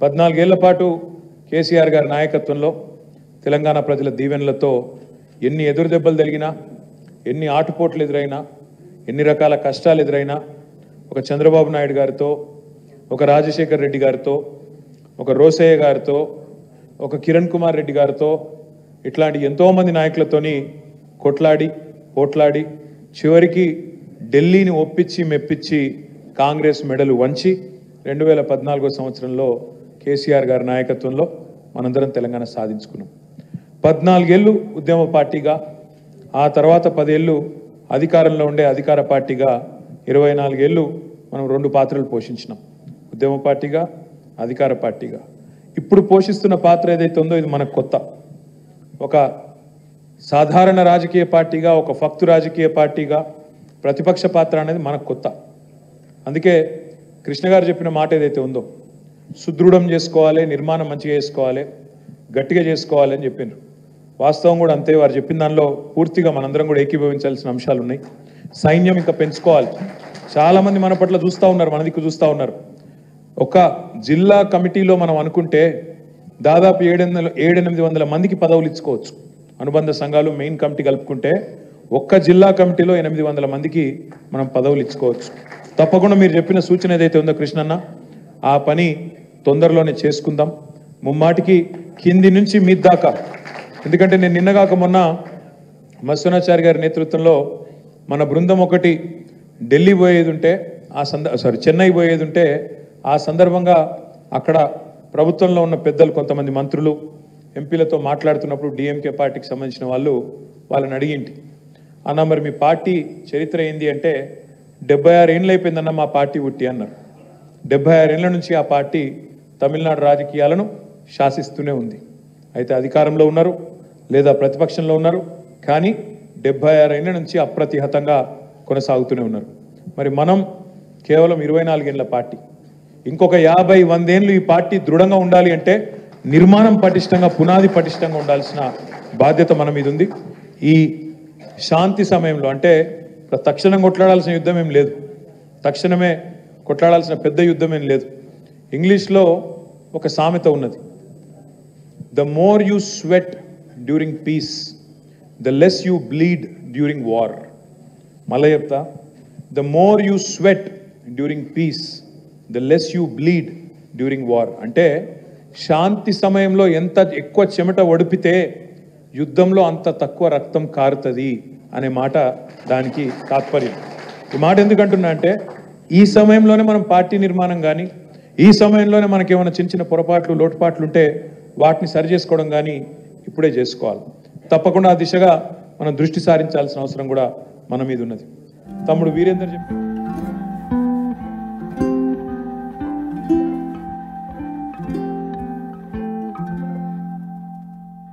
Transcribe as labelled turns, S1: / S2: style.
S1: 14 ఏళ్ల పాటు కేసీఆర్ గారి నాయకత్వంలో తెలంగాణ ప్రజల దీవెనలతో ఎన్ని ఎదురు దెబ్బలు తగిలినా, ఎన్ని ఆటుపోట్లు ఎదురైనా, ఎన్ని రకాల కష్టాలు ఎదురైనా ఒక చంద్రబాబు నాయుడు గారితో, ఒక రాజశేఖర్ రెడ్డి గారితో, ఒక రోసయ్య గారితో, ఒక కిరణ్ కుమార్ రెడ్డి గారితో ఇట్లాంటి ఎంతోమంది నాయకులతోని కొట్లాడి పోట్లాడి చివరికి ఢిల్లీని ఒప్పించి మెప్పించి కాంగ్రెస్ మెడలు వంచి 2014 సంవత్సరంలో కేసీఆర్ గారి నాయకత్వంలో మనందరం తెలంగాణ సాధించుకున్నాం. 14 ఏళ్ళు ఉద్యమ పార్టీగా, ఆ తర్వాత 10 ఏళ్ళు అధికారంలో ఉండే అధికార పార్టీగా, 24 ఏళ్ళు మనం 2 పాత్రలు పోషించినాం. ఉద్యమ పార్టీగా, అధికార పార్టీగా. ఇప్పుడు పోషిస్తున్న పాత్ర ఏదైతే ఉందో ఇది మనకు కొత్త. ఒక సాధారణ రాజకీయ పార్టీగా, ఒక ఫక్తు రాజకీయ పార్టీగా ప్రతిపక్ష పాత్ర అనేది మనకు కొత్త. అందుకే కృష్ణ గారు చెప్పిన మాట ఏదైతే ఉందో, సుదృఢం చేసుకోవాలి, నిర్మాణం మంచిగా చేసుకోవాలి, గట్టిగా చేసుకోవాలి అని చెప్పినారు. వాస్తవం కూడా అంతే. వారు చెప్పిన దానిలో పూర్తిగా మనందరం కూడా ఏకీభవించాల్సిన అంశాలు ఉన్నాయి. సైన్యం ఇంకా పెంచుకోవాలి. చాలామంది మన పట్ల చూస్తూ ఉన్నారు, మన దిక్కు చూస్తూ ఉన్నారు. ఒక జిల్లా కమిటీలో మనం అనుకుంటే దాదాపు 700-800 మందికి పదవులు ఇచ్చుకోవచ్చు. అనుబంధ సంఘాలు మెయిన్ కమిటీ కలుపుకుంటే ఒక్క జిల్లా కమిటీలో 800 మందికి మనం పదవులు ఇచ్చుకోవచ్చు. తప్పకుండా మీరు చెప్పిన సూచన ఏదైతే ఉందో కృష్ణన్న, ఆ పని తొందరలోనే చేసుకుందాం. ముమ్మాటికి కింది నుంచి మీద దాకా. ఎందుకంటే నేను నిన్నగాక మొన్న మత్స్యనాచారి గారి నేతృత్వంలో మన బృందం ఒకటి ఢిల్లీ పోయేది ఉంటే, చెన్నై పోయేది ఉంటే, ఆ సందర్భంగా అక్కడ ప్రభుత్వంలో ఉన్న పెద్దలు, కొంతమంది మంత్రులు, ఎంపీలతో మాట్లాడుతున్నప్పుడు డిఎంకే పార్టీకి సంబంధించిన వాళ్ళని అడిగింటి, అన్న మరి మీ పార్టీ చరిత్ర ఏంది అంటే 76 ఏళ్ళు అయిపోయిందన్న మా పార్టీ పుట్టి అన్నారు. 76 ఏళ్ల నుంచి ఆ పార్టీ తమిళనాడు రాజకీయాలను శాసిస్తూనే ఉంది. అయితే అధికారంలో ఉన్నారు లేదా ప్రతిపక్షంలో ఉన్నారు, కానీ 76 ఏళ్ల నుంచి అప్రతిహతంగా కొనసాగుతూనే ఉన్నారు. మరి మనం కేవలం 24 ఏళ్ల పార్టీ. ఇంకొక 50-100 ఏళ్ళు ఈ పార్టీ దృఢంగా ఉండాలి అంటే నిర్మాణం పటిష్టంగా, పునాది పటిష్టంగా ఉండాల్సిన బాధ్యత మన మీద ఉంది. ఈ శాంతి సమయంలో అంటే తక్షణం కొట్లాడాల్సిన యుద్ధం ఏం లేదు, తక్షణమే కొట్లాడాల్సిన పెద్ద యుద్ధం ఏం లేదు. ఇంగ్లీష్లో ఒక సామెత ఉన్నది, the more you sweat during piece the less you bleed during war. మళ్ళీ చెప్తా, the more you sweat during piece the less you bleed during war. అంటే శాంతి సమయంలో ఎంత ఎక్కువ చెమట ఒడిపితే యుద్ధంలో అంత తక్కువ రక్తం కారుతుంది అనే మాట దానికి తాత్పర్యం. ఈ మాట ఎందుకంటున్నా అంటే ఈ సమయంలోనే మనం పార్టీ నిర్మాణం కానీ, ఈ సమయంలోనే మనకి ఏమైనా చిన్న పొరపాట్లు లోటుపాట్లు ఉంటే వాటిని సరి చేసుకోవడం కానీ ఇప్పుడే చేసుకోవాలి. తప్పకుండా ఆ దిశగా మనం దృష్టి సారించాల్సిన అవసరం కూడా మన మీద ఉన్నది. తమ్ముడు వీరేందర్ చెప్పి